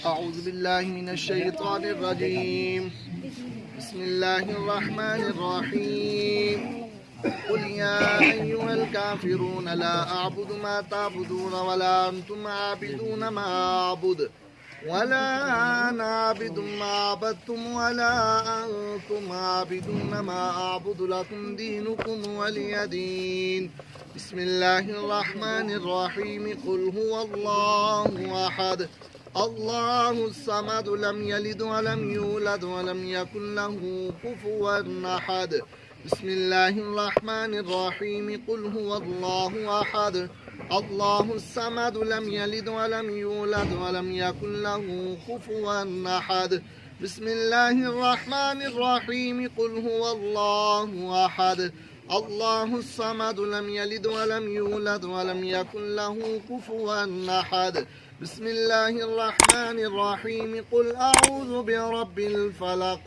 أعوذ بالله من الشيطان الرجيم. بسم الله الرحمن الرحيم. قل يا أيها الكافرون لا أعبد ما تعبدون ولا أنتم عابدون ما أعبد ولا أنا عابد ما عبدتم ولا أنتم عابدون ما أعبد لكم دينكم ولي دين. بسم الله الرحمن الرحيم. قل هو الله أحد الله الصمد لم يلد ولم يولد ولم يكن له كفوا أحد. بسم الله الرحمن الرحيم. قل هو الله أحد الله الصمد لم يلد ولم يولد ولم يكن له كفوا أحد. بسم الله الرحمن الرحيم. قل هو الله أحد الله الصمد لم يلد ولم يولد ولم يكن له كفوا أحد. بسم الله الرحمن الرحيم. قل أعوذ برب الفلق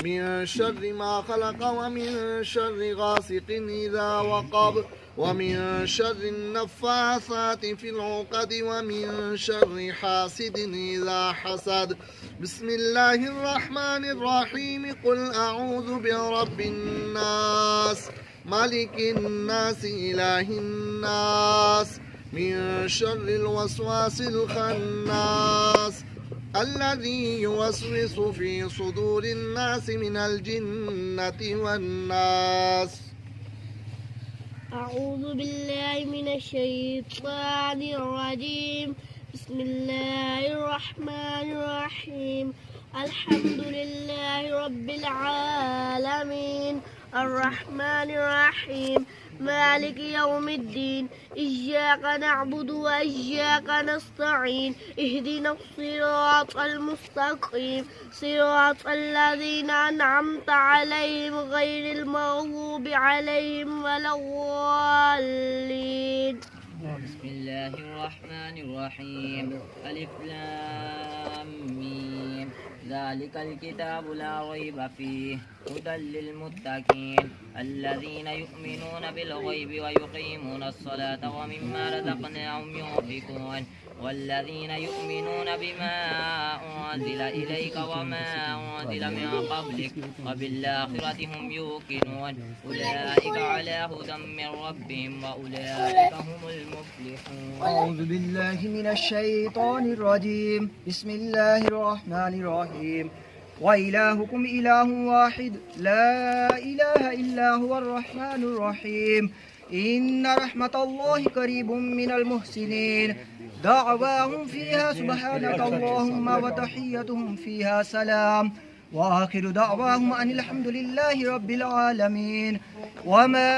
من شر ما خلق ومن شر غاسق إذا وقب ومن شر النفاثات في العقد ومن شر حاسد إذا حسد. بسم الله الرحمن الرحيم. قل أعوذ برب الناس ملك الناس إله الناس من شر الوسواس الخناس الذي يوسوس في صدور الناس من الجنة والناس. أعوذ بالله من الشيطان الرجيم. بسم الله الرحمن الرحيم. الحمد لله رب العالمين الرحمن الرحيم مالك يوم الدين إياك نعبد وإياك نستعين اهدنا الصراط المستقيم صراط الذين أنعمت عليهم غير المغضوب عليهم ولا الضالين. بسم الله الرحمن الرحيم. ألف لام ميم ذلك الكتاب لا ريب فيه هدى للمتقين الذين يؤمنون بالغيب ويقيمون الصلاة ومما رزقناهم ينفقون والذين يؤمنون بما أنزل إليك وما أنزل من قبلك وبالآخرة هم يوقنون أولئك على هدى من ربهم وأولئك هم المفلحون. أعوذ بالله من الشيطان الرجيم. بسم الله الرحمن الرحيم. وإلهكم إله واحد لا إله إلا هو الرحمن الرحيم. إن رحمة الله قريب من المحسنين. دعواهم فيها سبحانك اللهم وتحيتهم فيها سلام وآخر دعواهم أن الحمد لله رب العالمين. وما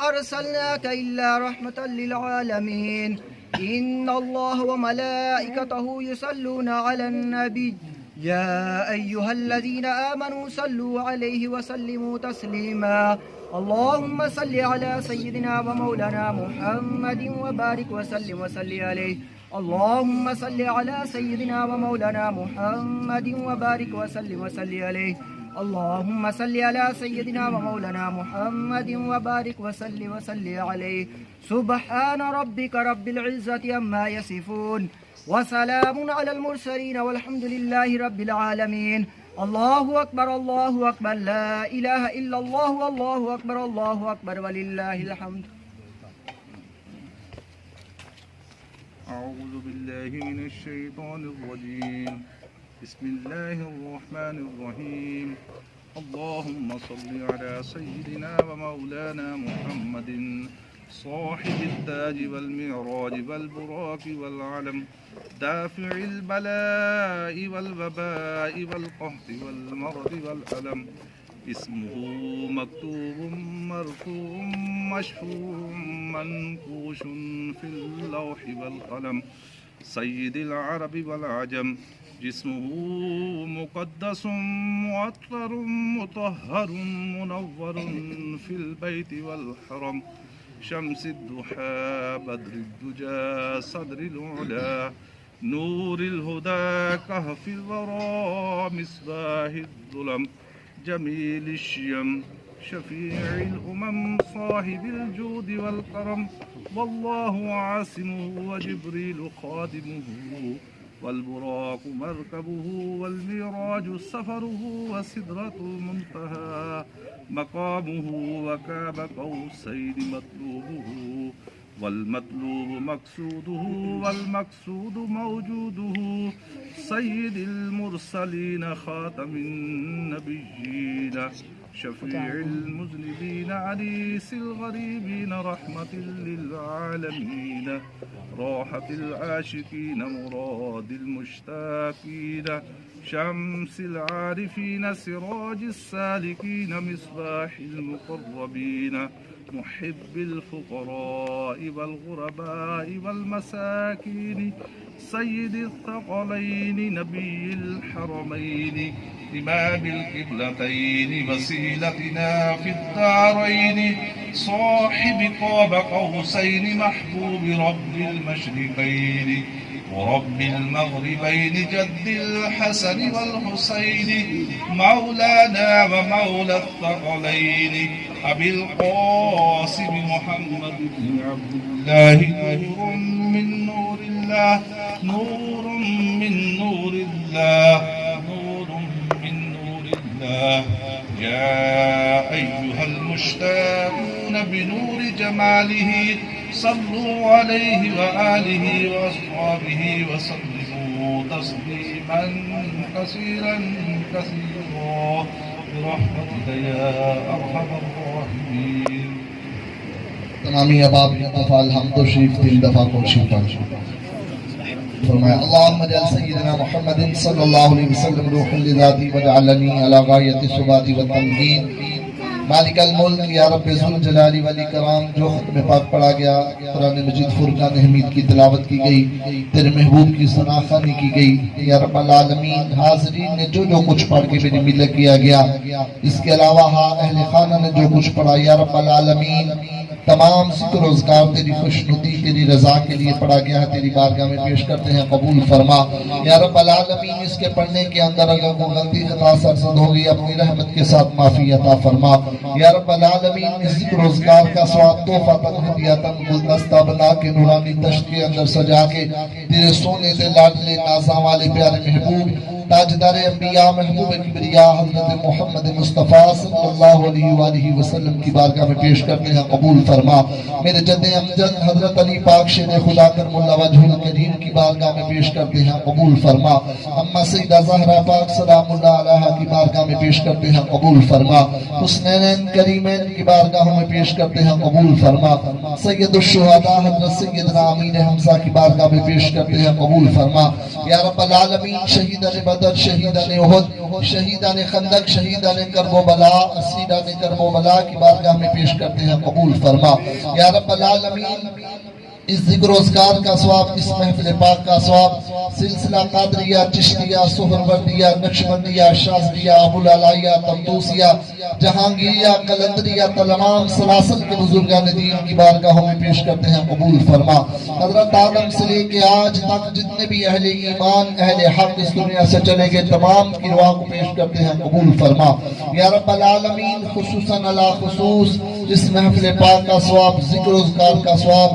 أرسلناك إلا رحمة للعالمين. إن الله وملائكته يصلون على النبي يا أيها الذين آمنوا صلوا عليه وسلموا تسليما. اللهم صل على سيدنا ومولانا محمد وبارك وسلم عليه. اللهم صل على سيدنا ومولانا محمد وبارك وسلم عليه. اللهم صل على سيدنا ومولانا محمد وبارك وسلم عليه. سبحان ربك رب العزة عما يصفون وسلام على المرسلين والحمد لله رب العالمين. الله أكبر الله أكبر لا إله إلا الله والله أكبر الله أكبر ولله الحمد. أعوذ بالله من الشيطان الرجيم. بسم الله الرحمن الرحيم. اللهم صل على سيدنا ومولانا محمد صاحب التاج والمعراج والبراق والعلم دافع البلاء والوباء والقهر والمرض والألم. اسمه مكتوب مرفوع مشفوع منقوش في اللوح والقلم. سيد العرب والعجم. جسمه مقدس معطر مطهر منور في البيت والحرم. شمس الضحى بدر الدجى صدر العلا نور الهدى كهف الورى مصباح الظلم. جميل الشيم شفيع الأمم صاحب الجود والكرم. والله عاصمه وجبريل خادمه والبراق مركبه والمعراج سفره والسدرة المنتهى مقامه وكاب قوسين مطلوبه والمطلوب مقصوده والمقصود موجوده سيد المرسلين خاتم النبيين شفيع المذنبين عريس الغريبين رحمة للعالمين راحة العاشقين مراد المشتاقين شمس العارفين سراج السالكين مصباح المقربين محب الفقراء والغرباء والمساكين سيد الثقلين نبي الحرمين إمام القبلتين وسيلتنا في الدارين صاحب قاب قوسين محبوب رب المشرقين ورب المغربين جد الحسن والحسين مولانا ومولى الثقلين أبي القاسم محمد بن عبد الله نور من نور الله نور من نور الله نور من نور الله يا أيها المشتاقون بنور جماله صلوا عليه وآله وأصحابه وسلموا تسليما كثيرا كثيرا برحمتك يا أرحم الراحمين. تمامی اباب دفعہ الحمد شریف 3 دفعہ کوشش پڑھ فرمایا اللهم اجعل سيدنا محمد صلی اللہ علیہ وسلم روح لذاتی واجعلنی علی غایت الثبات والتمکین مالک الملک یا رب ذوالجلال والاکرام. جو ختم پاک پڑھا گیا قرآن مجید فرقان حمید کی تلاوت کی گئی تیرے محبوب کی ثنا خوانی کی گئی یا رب العالمین. حاضرین نے جو کچھ پڑھ کے میری ملت کیا گیا اس کے علاوہ اہل خانہ نے جو کچھ پڑھا یا رب العالمین تمام ذکر و اذکار تیری خوشنودی تیری رضا کے لیے پڑھا گیا ہے تیری بارگاہ میں پیش کرتے ہیں قبول فرما یا رب العالمین. اس کے پڑھنے کے اندر اگر کوئی غلطی خطا سرزد ہو گئی اپنی رحمت کے ساتھ معافی عطا فرما یا رب العالمین. اس ذکر و اذکار کا ثواب تحفہ ہدیۃً گلدستہ بنا کے نورانی تشت کے اندر سجا کے تیرے سونے سے لاڈلے نازاں والے پیارے محبوب تاجدار انبیاء محبوب کبریا حضرت محمد مصطفیٰ صلی اللہ علیہ وآلہ وسلم کی بارگاہ میں پیش کرتے ہیں قبول فرما. میرے جد امجد حضرت علی پاک شیر خدا کرم اللہ وجہ الکریم کی بارگاہ میں پیش کرتے ہیں قبول فرما. اما سیدہ زہرا پاک سلام اللہ علیہا کی بارگاہ میں پیش کرتے ہیں قبول فرما. حسنین کریمین کی بارگاہ میں پیش کرتے ہیں قبول فرما. سید الشہداء حضرت سیدنا امین حمزہ کی بارگاہ میں پیش کرتے ہیں قبول فرما یا رب العالمین. شہیدان بدر شہیدان احد شہیدان خندق شہیدان کرب و بلا اسیران کرب و بلا کی بارگاہ میں پیش کرتے ہیں قبول فرما یا رب العالمین. اس ذکر و اذکار کا ثواب اس محفل پاک کا ثواب سلسلہ قادریہ چشتیہ سہروردیہ نقشبندیہ شاذلیہ ابوالعلالیہ طنطوسیہ جہانگیریہ قلندریہ تمام سلاسل کے بزرگان دین کی بارگاہوں میں پیش کرتے ہیں قبول فرما. حضرت آدم سے لے کے آج تک جتنے بھی اہل ایمان اہل حق اس دنیا سے چلے گئے تمام کی رواں کو پیش کرتے ہیں قبول فرما یا رب العالمین. خصوصاً علی خصوص اس محفل پاک کا ثواب ذکر و اذکار کا ثواب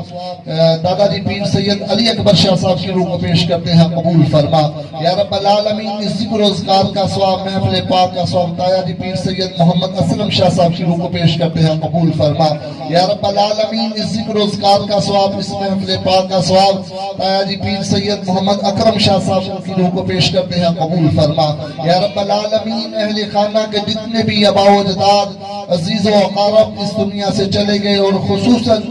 دادا جی پیر سید علی اکبر شاہ صاحب کی روح کو پیش کرتے ہیں قبول فرما یا رب العالمین. اس ذکر و اذکار کا ثواب محفل پاک کا ثواب دادا جی پیر سید محمد اسلم شاہ صاحب کی روح کو پیش کرتے ہیں قبول فرما یا رب العالمین. اس ذکر و اذکار کا ثواب اس محفل پاک کا ثواب دادا جی پیر سید محمد اکرم شاہ صاحب کی روح کو پیش کرتے ہیں قبول فرما یا رب العالمین. اہل خانہ کے جتنے بھی آباء و اجداد عزیز و اقارب اس دنیا سے چلے گئے اور خصوصاً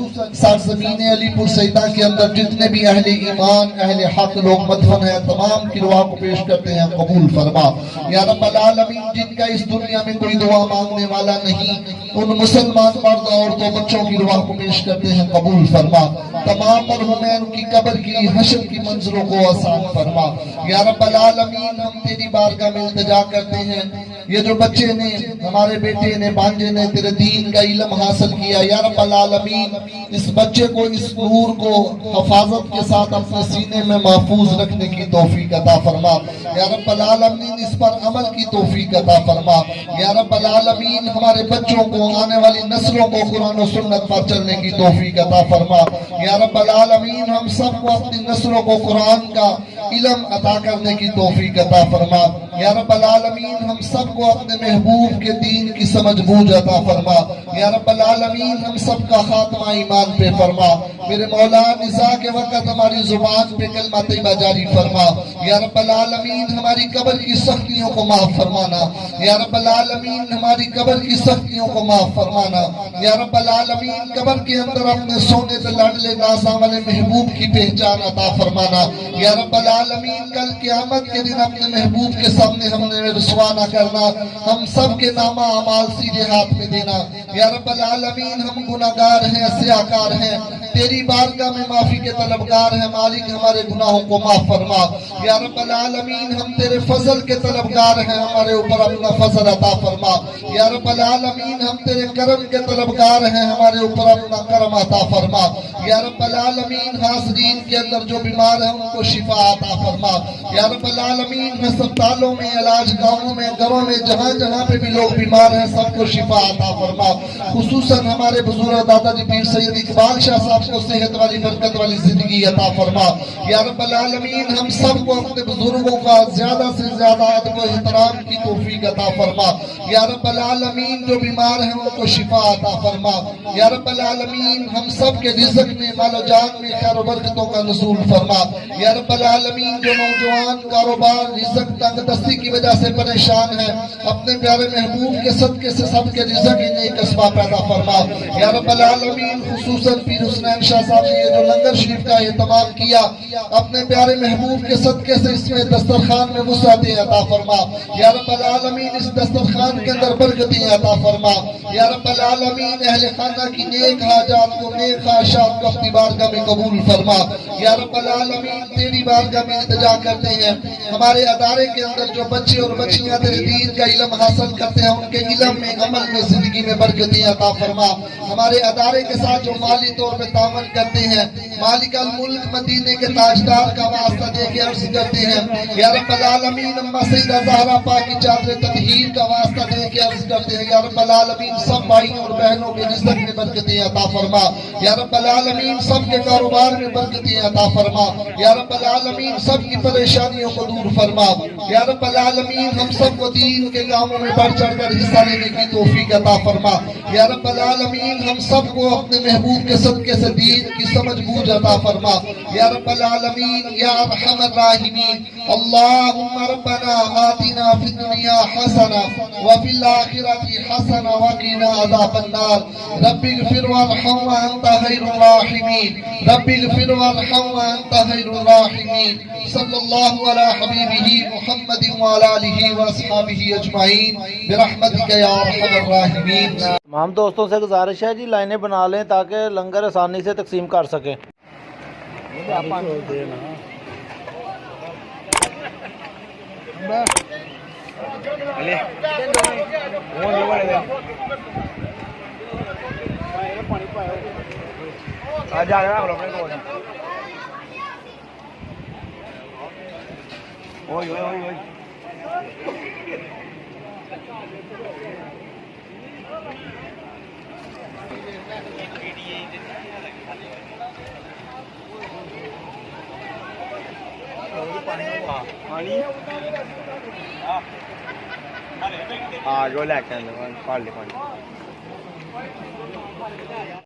سرزمین علی پور سیدہ کے اندر جتنے بھی اہل ایمان اہل حق لوگ مدفن ہیں تمام کی دعا کو پیش کرتے ہیں قبول فرما یا رب العالمین. جن کا اس دنیا میں کوئی دعا مانگنے والا نہیں ان مسلمان مرد عورتوں بچوں کی دعا کو پیش کرتے ہیں قبول فرما. تمام مرحومین کی قبر کی حشر کی منظروں کو آسان فرما یا رب العالمین. ہم تیری بارگاہ میں التجا کرتے ہیں یہ جو بچے نے ہمارے بیٹے نے بانجے نے تیرے دین کا علم حاصل کیا یا رب العالمین اس بچے کو اس نور کو حفاظت کے ساتھ اپنے سینے میں محفوظ رکھنے کی توفیق عطا فرما یا رب العالمین. اس پر عمل کی توفیق عطا فرما یا رب العالمین. ہمارے بچوں کو آنے والی نسلوں کو قرآن و سنت پر چلنے کی توفیق عطا فرما یا رب العالمین. ہم سب کو اپنی نسلوں کو قرآن کا علم عطا کرنے کی توفیق عطا فرما یا رب العالمین ہم سب کو اپنے محبوب کے دین کی سمجھ بوجھ عطا فرما یا رب العالمین ہم سب کا خاتمہ ایمان پہ فرما میرے مولا نزاع کے وقت ہماری زبان پہ کلمہ طیبہ جاری فرما یا رب العالمین ہماری قبر کی سختیوں کو معاف فرمانا یا رب العالمین ہماری قبر کی سختیوں کو معاف فرمانا یا رب العالمین قبر کے اندر اپنے سونے سے لاڈلے نازاں والے محبوب کی پہچان عطا فرمانا یا رب العالمین کل قیامت کے دن اپنے محبوب کے سامنے ہم نے رسوا نہ کرنا ہم سب کے نامہ اعمال سیدھے ہاتھ میں دینا یا رب العالمین ہم گناہگار ہیں سیاہکار ہیں تیری بارگاہ میں معافی کے طلبگار ہیں مالک ہمارے گناہوں کو معاف فرما یا رب العالمین ہم تیرے فضل کے طلبگار ہیں ہمارے اوپر اپنا فضل عطا فرما یا رب العالمین ہم تیرے کرم کے طلبگار ہیں ہمارے اوپر اپنا کرم عطا فرما یا رب العالمین حاضرین کے اندر جو بیمار ہیں ان کو شفا عطا فرما یا رب العالمین ہسپتالوں میں علاج گاؤں میں گھروں میں جہاں جہاں پہ بھی لوگ بیمار ہیں سب کو شفا عطا فرما خصوصاً ہمارے بزرگ دادا جی پیر سید اقبال شاہ صاحب کو صحت والی برکت والی زندگی عطا فرما یا رب العالمین ہم سب کو اپنے بزرگوں کا زیادہ سے زیادہ ادب و احترام کی توفیق عطا فرما یا رب العالمین جو بیمار ہیں ان کو شفا عطا فرما یا رب العالمین ہم سب کے رزق میں مال و جان میں خیر و برکتوں کا نزول فرما یا رب العالمین جو نوجوان کاروبار رزق تنگ دستی کی وجہ سے پریشان ہیں اپنے پیارے محبوب کے صدقے سے سب کے رزق ہی نیک اسباب پیدا فرما یا رب العالمین خصوصاً پیر حسنین شاہ صاحب نے یہ جو لنگر شریف کا اہتمام کیا اپنے پیارے محبوب کے صدقے سے اس میں دسترخوان میں وسعتیں عطا فرما یا رب العالمین اس دسترخوان کے اندر برکتیں عطا فرما یا رب العالمین اہل خانہ کی نیک حاجات کو نیک خواہشات کو اپنی بارگاہ میں قبول فرما یا رب العالمین تیری بارگاہ میں التجا کرتے ہیں ہمارے ادارے کے اندر جو بچے اور بچیاں تیرے دین کا علم حاصل کرتے ہیں ان کے علم میں عمل میں زندگی میں برکتیں عطا فرما ہمارے ادارے کے ساتھ جو مالی طور پہ تعاون کرتے ہیں مالک الملک مدینے کے تاجدار کا واسطہ دے کے عرض کرتے ہیں یا رب العالمین اما سیدہ زہرا پاک کی چادر تطہیر کا واسطہ دے کے عرض کرتے ہیں یا رب العالمین سب بھائیوں اور بہنوں کے رزق میں برکتیں عطا فرما یا رب العالمین سب کے کاروبار میں برکتیں عطا فرما یا رب العالمین سب کی پریشانیوں کو دور فرما یا رب العالمین ہم سب کو دین کے کاموں میں بڑھ چڑھ کر حصہ لینے کی توفیق عطا فرما یا رب العالمین ہم سب کو اپنے محبوب کے صدقے سے دین کی سمجھ بوجھ عطا فرما یا رب العالمین یا ارحم الراحمین اللہم ربنا آتنا فی الدنیا حسنہ وفی الآخرۃ حسنہ وقنا عذاب النار رب اغفر وارحم وانت خیر الراحمین رب اغفر وارحم وانت خیر الراحمین صلی اللہ علی حبیبہ محمد وعلی آلہ واصحابہ اجمعین برحمتک یا ارحم الراحمین۔ تمام دوستوں سے گزارش ہے جی لائنیں بنا لیں تاکہ لنگر آسانی سے تقسیم کر سکیں۔ جو لے کے پڑھ لے پانی